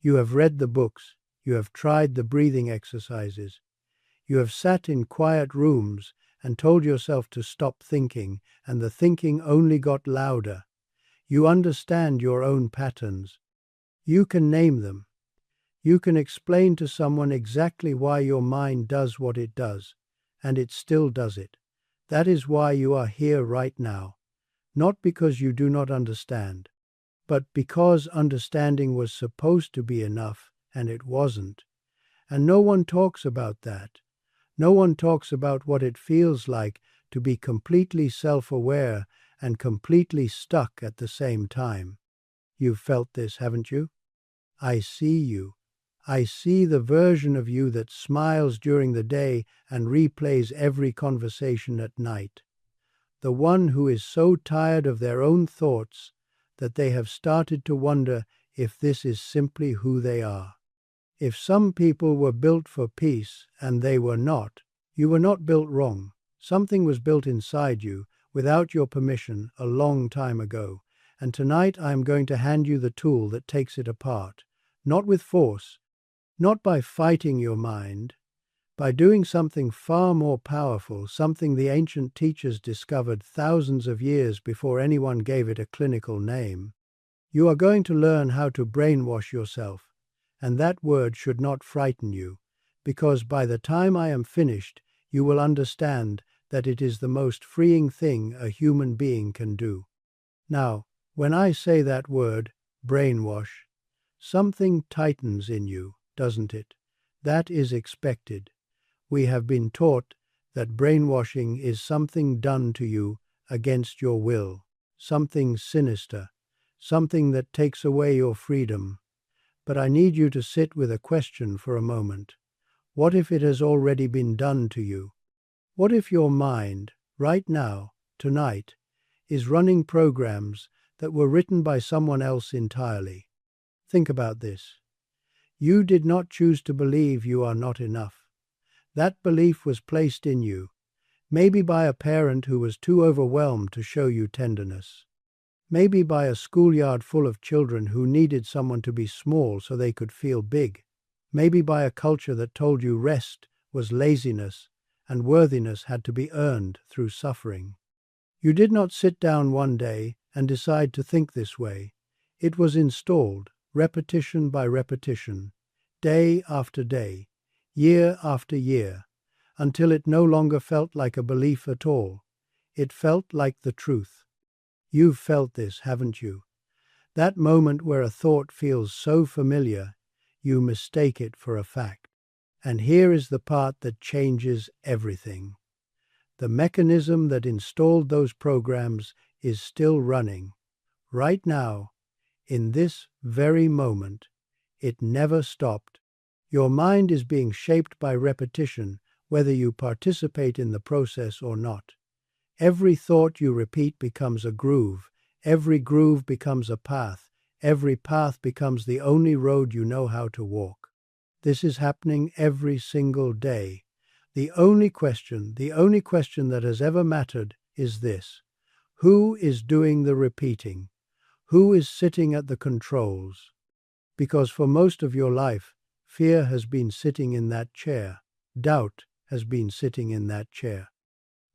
You have read the books, you have tried the breathing exercises, you have sat in quiet rooms and told yourself to stop thinking, and the thinking only got louder. You understand your own patterns. You can name them. You can explain to someone exactly why your mind does what it does, and it still does it. That is why you are here right now. Not because you do not understand, but because understanding was supposed to be enough, and it wasn't. And no one talks about that. No one talks about what it feels like to be completely self-aware and completely stuck at the same time. You've felt this, haven't you? I see you. I see the version of you that smiles during the day and replays every conversation at night. The one who is so tired of their own thoughts that they have started to wonder if this is simply who they are. If some people were built for peace and they were not, you were not built wrong. Something was built inside you, without your permission, a long time ago, and tonight I am going to hand you the tool that takes it apart, not with force, not by fighting your mind, by doing something far more powerful, something the ancient teachers discovered thousands of years before anyone gave it a clinical name. You are going to learn how to brainwash yourself, and that word should not frighten you, because by the time I am finished, you will understand that it is the most freeing thing a human being can do. Now, when I say that word, brainwash, something tightens in you, doesn't it? That is expected. We have been taught that brainwashing is something done to you against your will, something sinister, something that takes away your freedom. But I need you to sit with a question for a moment. What if it has already been done to you? What if your mind, right now, tonight, is running programs that were written by someone else entirely? Think about this. You did not choose to believe you are not enough. That belief was placed in you, maybe by a parent who was too overwhelmed to show you tenderness. Maybe by a schoolyard full of children who needed someone to be small so they could feel big. Maybe by a culture that told you rest was laziness and worthiness had to be earned through suffering. You did not sit down one day and decide to think this way. It was installed, repetition by repetition, day after day, year after year, until it no longer felt like a belief at all. It felt like the truth. You've felt this, haven't you? That moment where a thought feels so familiar, you mistake it for a fact. And here is the part that changes everything. The mechanism that installed those programs is still running. Right now, in this very moment, it never stopped. Your mind is being shaped by repetition, whether you participate in the process or not. Every thought you repeat becomes a groove. Every groove becomes a path. Every path becomes the only road you know how to walk. This is happening every single day. The only question that has ever mattered is this: who is doing the repeating? Who is sitting at the controls? Because for most of your life, fear has been sitting in that chair. Doubt has been sitting in that chair.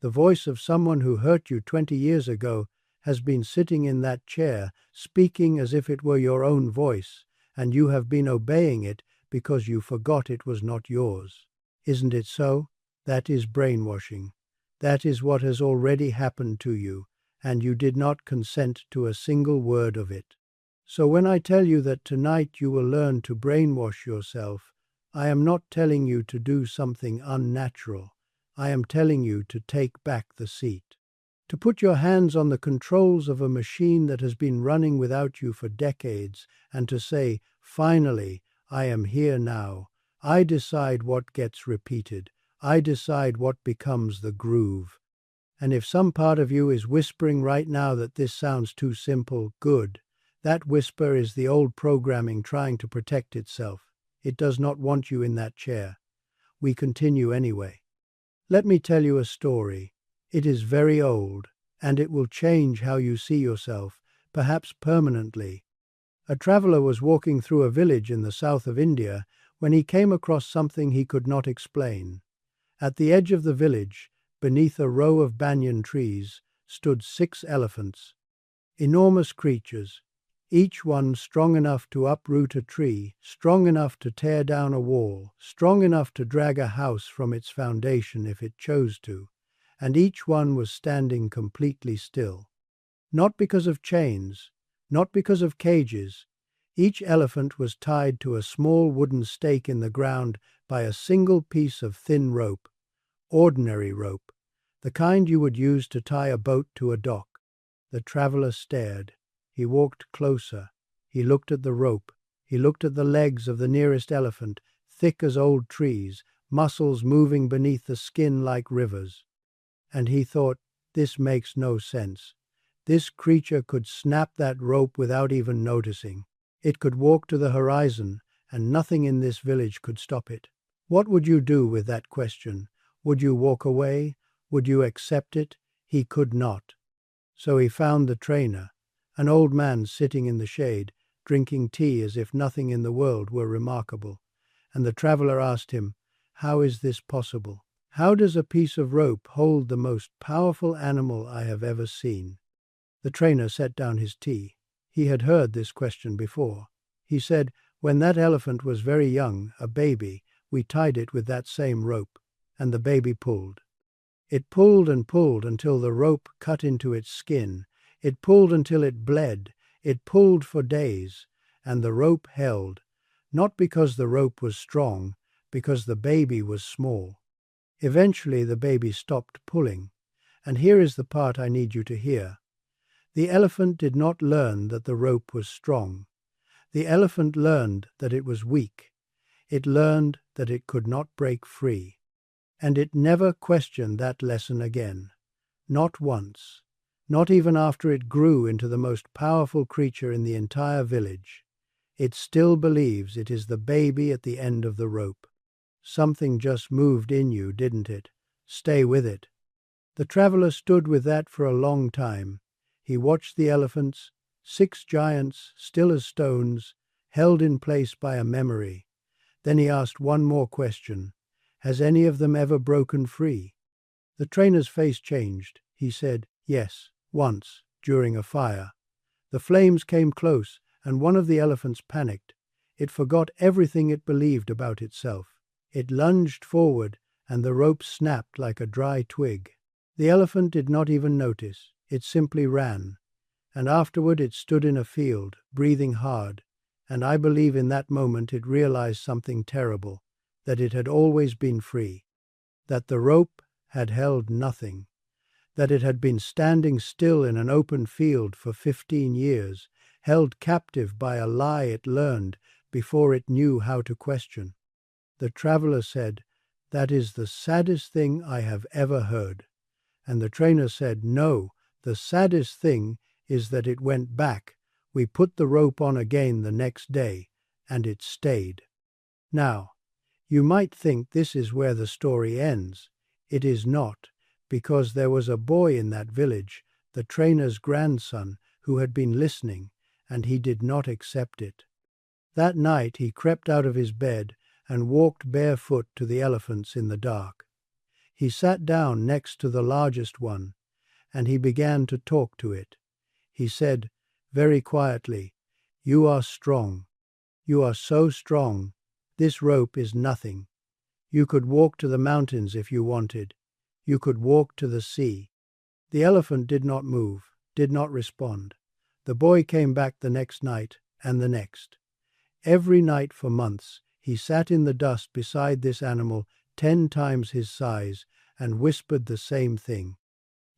The voice of someone who hurt you 20 years ago has been sitting in that chair, speaking as if it were your own voice, and you have been obeying it because you forgot it was not yours. Isn't it so? That is brainwashing. That is what has already happened to you, and you did not consent to a single word of it. So when I tell you that tonight you will learn to brainwash yourself, I am not telling you to do something unnatural. I am telling you to take back the seat. To put your hands on the controls of a machine that has been running without you for decades, and to say, finally, I am here now. I decide what gets repeated. I decide what becomes the groove. And if some part of you is whispering right now that this sounds too simple, good. That whisper is the old programming trying to protect itself. It does not want you in that chair. We continue anyway. Let me tell you a story. It is very old, and it will change how you see yourself, perhaps permanently. A traveler was walking through a village in the south of India when he came across something he could not explain. At the edge of the village, beneath a row of banyan trees, stood 6 elephants. Enormous creatures, each one strong enough to uproot a tree, strong enough to tear down a wall, strong enough to drag a house from its foundation if it chose to, and each one was standing completely still. Not because of chains, not because of cages. Each elephant was tied to a small wooden stake in the ground by a single piece of thin rope, ordinary rope, the kind you would use to tie a boat to a dock. The traveler stared. He walked closer. He looked at the rope. He looked at the legs of the nearest elephant, thick as old trees, muscles moving beneath the skin like rivers. And he thought, this makes no sense. This creature could snap that rope without even noticing. It could walk to the horizon, and nothing in this village could stop it. What would you do with that question? Would you walk away? Would you accept it? He could not. So he found the trainer, an old man sitting in the shade, drinking tea as if nothing in the world were remarkable. And the traveler asked him, "How is this possible? How does a piece of rope hold the most powerful animal I have ever seen?" The trainer set down his tea. He had heard this question before. He said, "When that elephant was very young, a baby, we tied it with that same rope, and the baby pulled. It pulled and pulled until the rope cut into its skin. It pulled until it bled. It pulled for days, and the rope held, not because the rope was strong, because the baby was small. Eventually the baby stopped pulling, and here is the part I need you to hear. The elephant did not learn that the rope was strong. The elephant learned that it was weak. It learned that it could not break free. And it never questioned that lesson again. Not once. Not even after it grew into the most powerful creature in the entire village. It still believes it is the baby at the end of the rope. Something just moved in you, didn't it? Stay with it." The traveler stood with that for a long time. He watched the elephants, 6 giants, still as stones, held in place by a memory. Then he asked one more question. "Has any of them ever broken free?" The trainer's face changed. He said, "Yes, once, during a fire. The flames came close, and one of the elephants panicked. It forgot everything it believed about itself. It lunged forward, and the rope snapped like a dry twig. The elephant did not even notice. It simply ran. And afterward it stood in a field, breathing hard. And I believe in that moment it realized something terrible, that it had always been free, that the rope had held nothing, that it had been standing still in an open field for 15 years, held captive by a lie it learned before it knew how to question." The traveler said, "That is the saddest thing I have ever heard." And the trainer said, "No, the saddest thing is that it went back. We put the rope on again the next day, and it stayed." Now, you might think this is where the story ends. It is not, because there was a boy in that village, the trainer's grandson, who had been listening, and he did not accept it. That night he crept out of his bed and walked barefoot to the elephants in the dark. He sat down next to the largest one, and he began to talk to it. He said, very quietly, "You are strong. You are so strong. This rope is nothing. You could walk to the mountains if you wanted. You could walk to the sea." The elephant did not move, did not respond. The boy came back the next night, and the next. Every night for months, he sat in the dust beside this animal 10 times his size and whispered the same thing.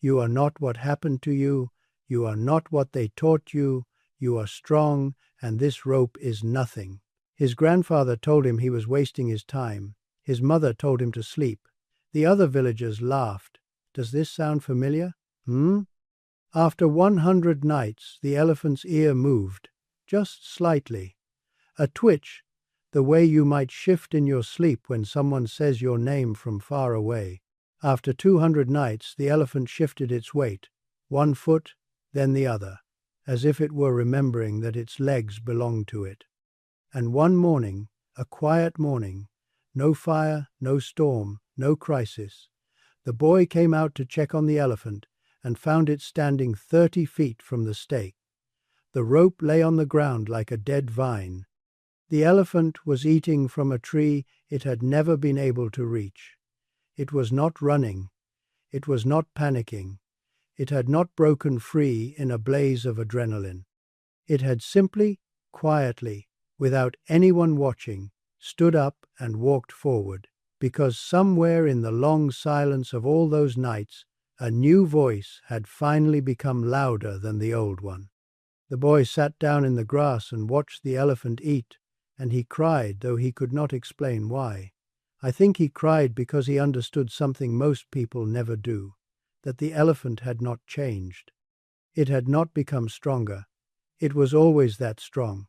"You are not what happened to you. You are not what they taught you. You are strong, and this rope is nothing." His grandfather told him he was wasting his time. His mother told him to sleep. The other villagers laughed. Does this sound familiar? After 100 nights, the elephant's ear moved, just slightly. A twitch, the way you might shift in your sleep when someone says your name from far away. After 200 nights, the elephant shifted its weight, one foot, then the other, as if it were remembering that its legs belonged to it. And one morning, a quiet morning, no fire, no storm, no crisis, the boy came out to check on the elephant and found it standing 30 feet from the stake. The rope lay on the ground like a dead vine. The elephant was eating from a tree it had never been able to reach. It was not running. It was not panicking. It had not broken free in a blaze of adrenaline. It had simply, quietly, without anyone watching, stood up and walked forward, because somewhere in the long silence of all those nights, a new voice had finally become louder than the old one. The boy sat down in the grass and watched the elephant eat, and he cried, though he could not explain why. I think he cried because he understood something most people never do, that the elephant had not changed. It had not become stronger. It was always that strong.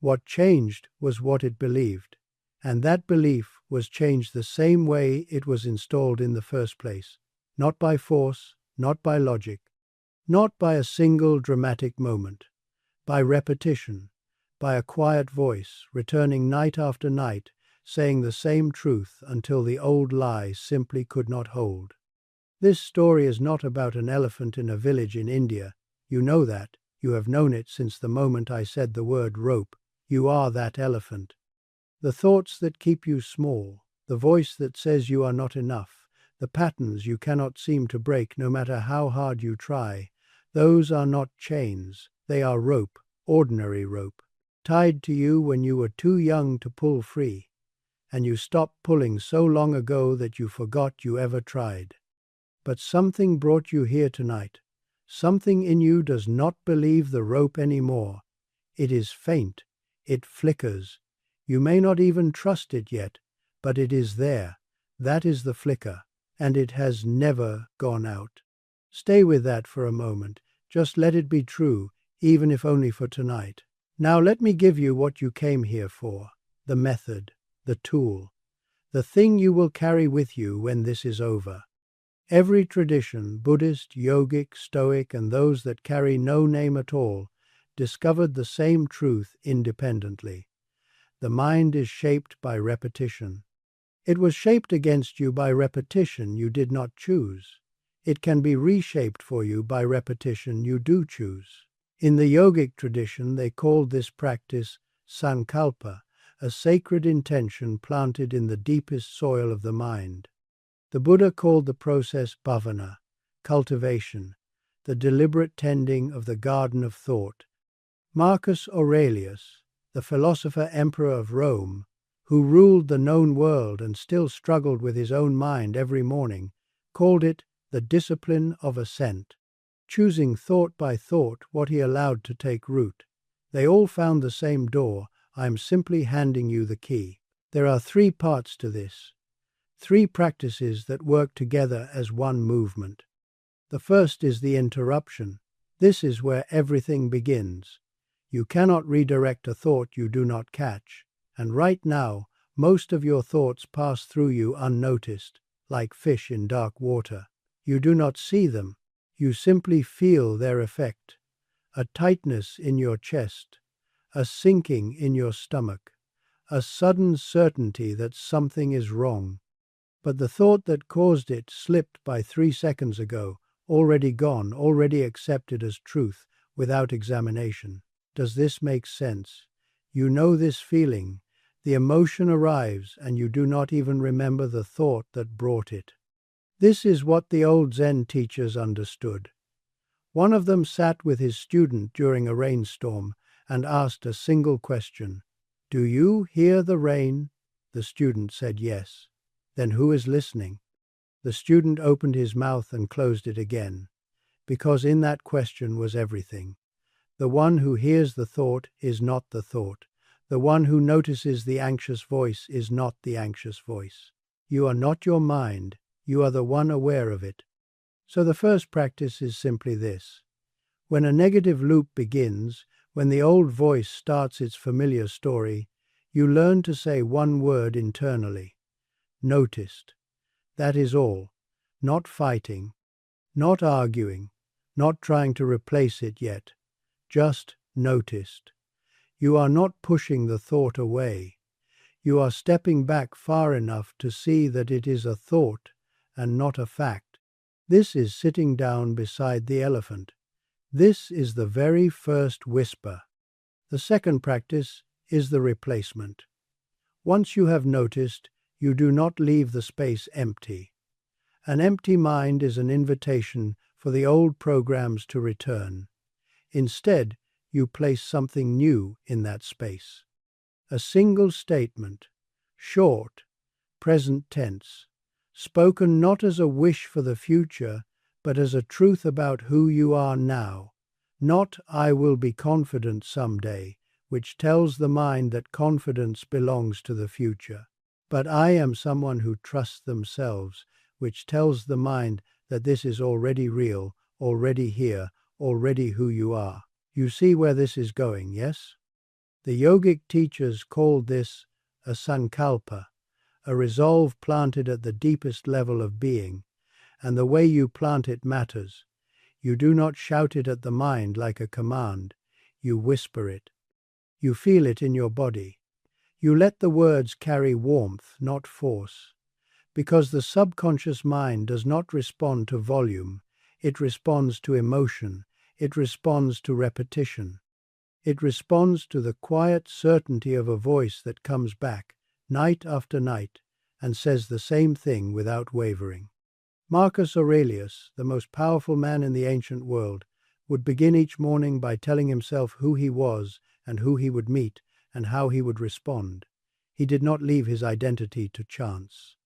What changed was what it believed, and that belief was changed the same way it was installed in the first place, not by force, not by logic, not by a single dramatic moment, by repetition, by a quiet voice returning night after night, saying the same truth until the old lie simply could not hold. This story is not about an elephant in a village in India. You know that. You have known it since the moment I said the word rope. You are that elephant. The thoughts that keep you small, the voice that says you are not enough, the patterns you cannot seem to break no matter how hard you try, those are not chains. They are rope, ordinary rope, tied to you when you were too young to pull free, and you stopped pulling so long ago that you forgot you ever tried. But something brought you here tonight. Something in you does not believe the rope anymore. It is faint. It flickers. You may not even trust it yet, but it is there. That is the flicker, and it has never gone out. Stay with that for a moment. Just let it be true, even if only for tonight. Now let me give you what you came here for, the method, the tool, the thing you will carry with you when this is over. Every tradition, Buddhist, yogic, stoic, and those that carry no name at all, discovered the same truth independently. The mind is shaped by repetition. It was shaped against you by repetition you did not choose. It can be reshaped for you by repetition you do choose. In the yogic tradition, they called this practice sankalpa, a sacred intention planted in the deepest soil of the mind. The Buddha called the process bhavana, cultivation, the deliberate tending of the garden of thought. Marcus Aurelius, the philosopher emperor of Rome, who ruled the known world and still struggled with his own mind every morning, called it the discipline of assent, choosing thought by thought what he allowed to take root. They all found the same door. I am simply handing you the key. There are 3 parts to this. 3 practices that work together as one movement. The first is the interruption. This is where everything begins. You cannot redirect a thought you do not catch, and right now, most of your thoughts pass through you unnoticed, like fish in dark water. You do not see them. You simply feel their effect. A tightness in your chest, a sinking in your stomach, a sudden certainty that something is wrong. But the thought that caused it slipped by 3 seconds ago, already gone, already accepted as truth, without examination. Does this make sense? You know this feeling. The emotion arrives and you do not even remember the thought that brought it. This is what the old Zen teachers understood. One of them sat with his student during a rainstorm and asked a single question. "Do you hear the rain?" The student said yes. "Then who is listening?" The student opened his mouth and closed it again, because in that question was everything. The one who hears the thought is not the thought. The one who notices the anxious voice is not the anxious voice. You are not your mind. You are the one aware of it. So the first practice is simply this. When a negative loop begins, when the old voice starts its familiar story, you learn to say one word internally. Noticed. That is all. Not fighting. Not arguing. Not trying to replace it yet. just noticed. You are not pushing the thought away. You are stepping back far enough to see that it is a thought and not a fact. This is sitting down beside the elephant. This is the very first whisper. The second practice is the replacement. Once you have noticed, you do not leave the space empty. An empty mind is an invitation for the old programs to return. Instead, you place something new in that space. A single statement, short, present tense, spoken not as a wish for the future, but as a truth about who you are now. Not "I will be confident someday," which tells the mind that confidence belongs to the future, but "I am someone who trusts themselves," which tells the mind that this is already real, already here, already who you are. You see where this is going, yes? The yogic teachers called this a sankalpa, a resolve planted at the deepest level of being, and the way you plant it matters. You do not shout it at the mind like a command, you whisper it. You feel it in your body. You let the words carry warmth, not force. Because the subconscious mind does not respond to volume, it responds to emotion, it responds to repetition. It responds to the quiet certainty of a voice that comes back, night after night, and says the same thing without wavering. Marcus Aurelius, the most powerful man in the ancient world, would begin each morning by telling himself who he was and who he would meet and how he would respond. He did not leave his identity to chance.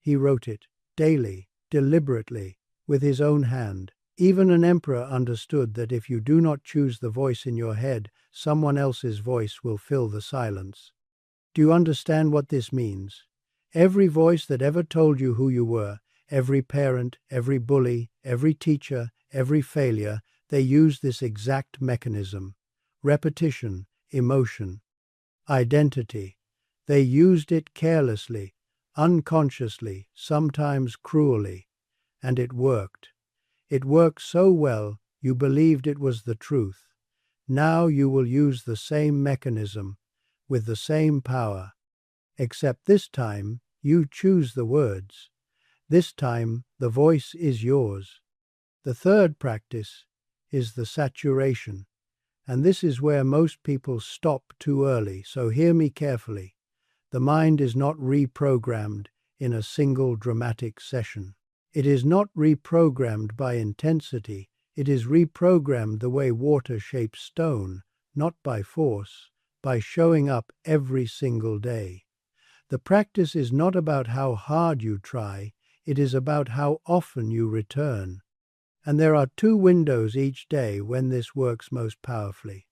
He wrote it, daily, deliberately, with his own hand. Even an emperor understood that if you do not choose the voice in your head, someone else's voice will fill the silence. Do you understand what this means? Every voice that ever told you who you were, every parent, every bully, every teacher, every failure, they used this exact mechanism. Repetition, emotion, identity. They used it carelessly, unconsciously, sometimes cruelly. And it worked. It worked so well, you believed it was the truth. Now you will use the same mechanism, with the same power. Except this time, you choose the words. This time, the voice is yours. The third practice is the saturation. And this is where most people stop too early, so hear me carefully. The mind is not reprogrammed in a single dramatic session. It is not reprogrammed by intensity, it is reprogrammed the way water shapes stone, not by force, by showing up every single day. The practice is not about how hard you try, it is about how often you return. And there are two windows each day when this works most powerfully.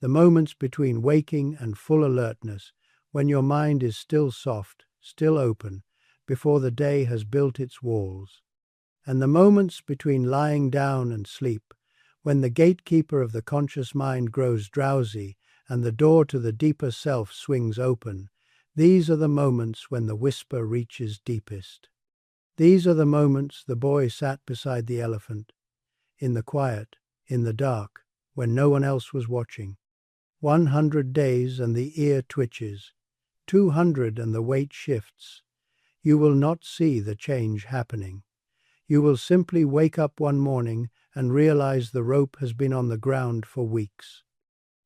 The moments between waking and full alertness, when your mind is still soft, still open, before the day has built its walls. And the moments between lying down and sleep, when the gatekeeper of the conscious mind grows drowsy and the door to the deeper self swings open, these are the moments when the whisper reaches deepest. These are the moments the boy sat beside the elephant, in the quiet, in the dark, when no one else was watching. 100 days and the ear twitches, 200 and the weight shifts. You will not see the change happening. You will simply wake up one morning and realize the rope has been on the ground for weeks.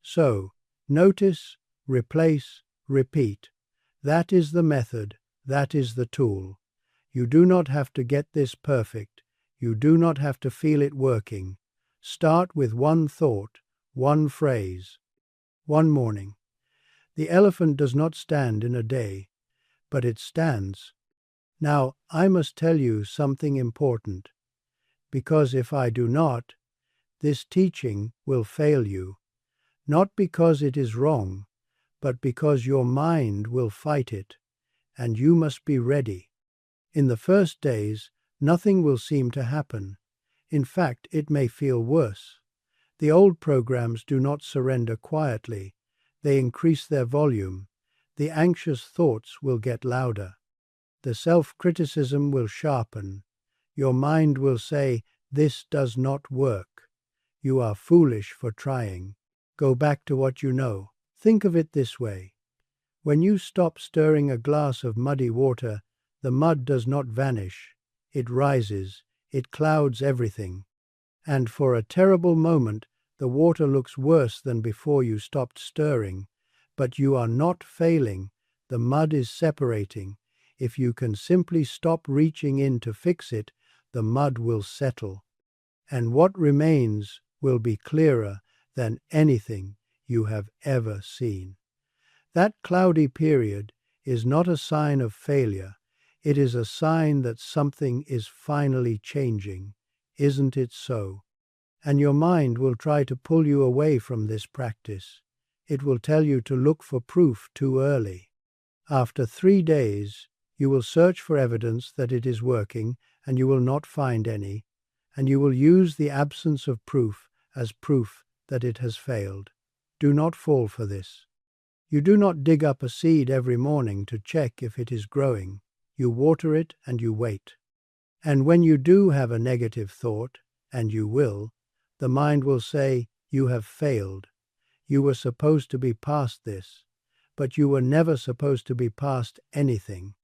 So, notice, replace, repeat. That is the method, that is the tool. You do not have to get this perfect. You do not have to feel it working. Start with one thought, one phrase. One morning. The elephant does not stand in a day, but it stands. Now, I must tell you something important, because if I do not, this teaching will fail you, not because it is wrong, but because your mind will fight it, and you must be ready. In the first days, nothing will seem to happen. In fact, it may feel worse. The old programs do not surrender quietly. They increase their volume. The anxious thoughts will get louder. The self-criticism will sharpen. Your mind will say, "This does not work." You are foolish for trying. Go back to what you know. Think of it this way. When you stop stirring a glass of muddy water, the mud does not vanish. It rises, it clouds everything. And for a terrible moment, the water looks worse than before you stopped stirring. But you are not failing. The mud is separating. If you can simply stop reaching in to fix it, the mud will settle. And what remains will be clearer than anything you have ever seen. That cloudy period is not a sign of failure. It is a sign that something is finally changing. Isn't it so? And your mind will try to pull you away from this practice. It will tell you to look for proof too early. After 3 days, you will search for evidence that it is working, and you will not find any, and you will use the absence of proof as proof that it has failed. Do not fall for this. You do not dig up a seed every morning to check if it is growing. You water it and you wait. And when you do have a negative thought, and you will, the mind will say, "You have failed. You were supposed to be past this, but you were never supposed to be past anything."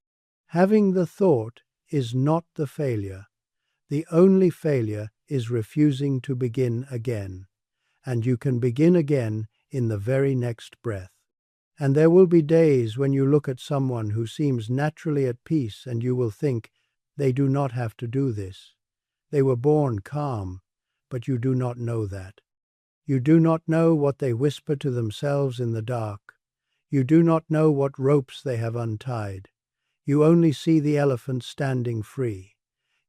Having the thought is not the failure. The only failure is refusing to begin again. And you can begin again in the very next breath. And there will be days when you look at someone who seems naturally at peace and you will think, they do not have to do this. They were born calm, but you do not know that. You do not know what they whisper to themselves in the dark. You do not know what ropes they have untied. You only see the elephant standing free.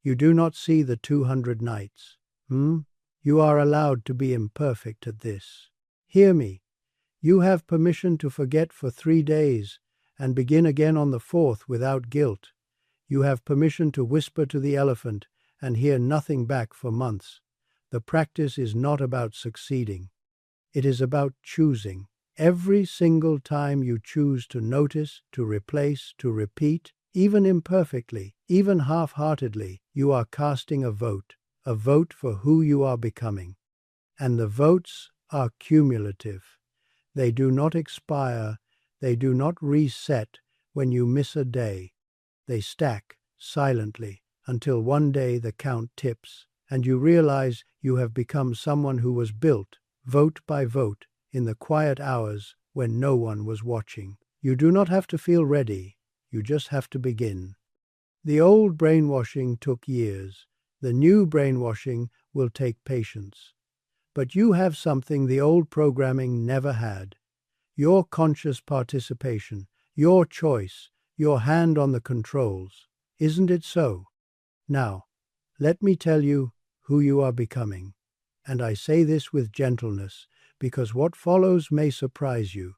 You do not see the 200 nights. You are allowed to be imperfect at this. Hear me. You have permission to forget for 3 days and begin again on the 4th without guilt. You have permission to whisper to the elephant and hear nothing back for months. The practice is not about succeeding. It is about choosing. Every single time you choose to notice, to replace, to repeat, even imperfectly, even half-heartedly, you are casting a vote for who you are becoming. And the votes are cumulative. They do not expire, they do not reset when you miss a day. They stack silently until one day the count tips, and you realize you have become someone who was built, vote by vote, in the quiet hours when no one was watching. You do not have to feel ready, you just have to begin. The old brainwashing took years. The new brainwashing will take patience. But you have something the old programming never had. Your conscious participation, your choice, your hand on the controls. Isn't it so? Now, let me tell you who you are becoming. And I say this with gentleness, because what follows may surprise you.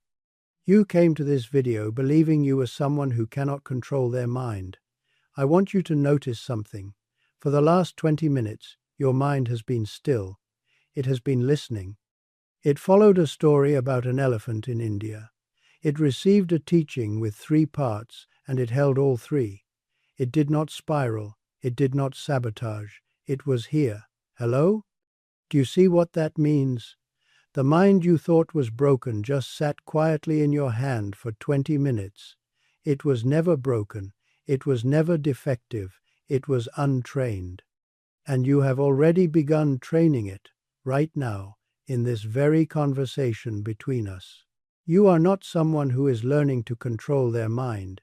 You came to this video believing you were someone who cannot control their mind. I want you to notice something. For the last 20 minutes, your mind has been still. It has been listening. It followed a story about an elephant in India. It received a teaching with 3 parts, and it held all 3. It did not spiral. It did not sabotage. It was here. Hello? Do you see what that means? The mind you thought was broken just sat quietly in your hand for 20 minutes. It was never broken. It was never defective. It was untrained. And you have already begun training it, right now, in this very conversation between us. You are not someone who is learning to control their mind.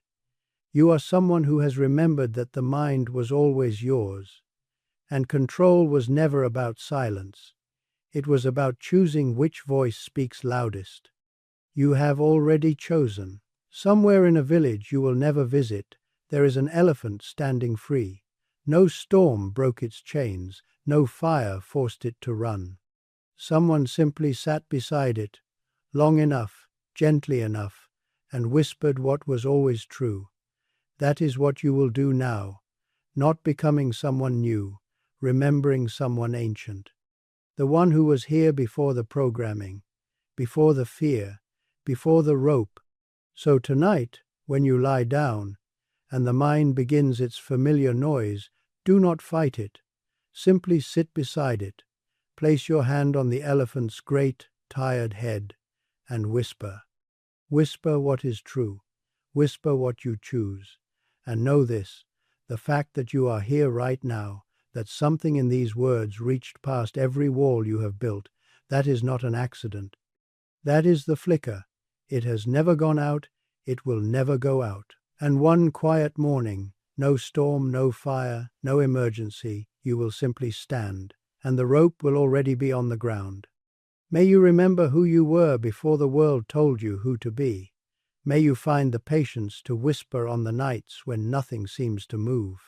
You are someone who has remembered that the mind was always yours. And control was never about silence. It was about choosing which voice speaks loudest. You have already chosen. Somewhere in a village you will never visit, there is an elephant standing free. No storm broke its chains, no fire forced it to run. Someone simply sat beside it, long enough, gently enough, and whispered what was always true. That is what you will do now, not becoming someone new, remembering someone ancient. The one who was here before the programming, before the fear, before the rope. So tonight, when you lie down, and the mind begins its familiar noise, do not fight it. Simply sit beside it. Place your hand on the elephant's great, tired head and whisper. Whisper what is true. Whisper what you choose. And know this, the fact that you are here right now, that something in these words reached past every wall you have built, that is not an accident. That is the flicker. It has never gone out, it will never go out. And one quiet morning, no storm, no fire, no emergency, you will simply stand, and the rope will already be on the ground. May you remember who you were before the world told you who to be. May you find the patience to whisper on the nights when nothing seems to move.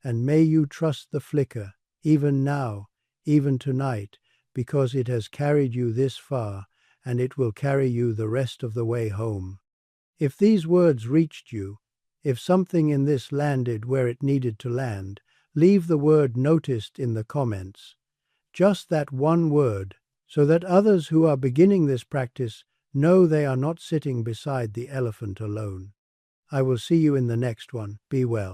And may you trust the flicker, even now, even tonight, because it has carried you this far, and it will carry you the rest of the way home. If these words reached you, if something in this landed where it needed to land, leave the word noticed in the comments. Just that one word, so that others who are beginning this practice know they are not sitting beside the elephant alone. I will see you in the next one. Be well.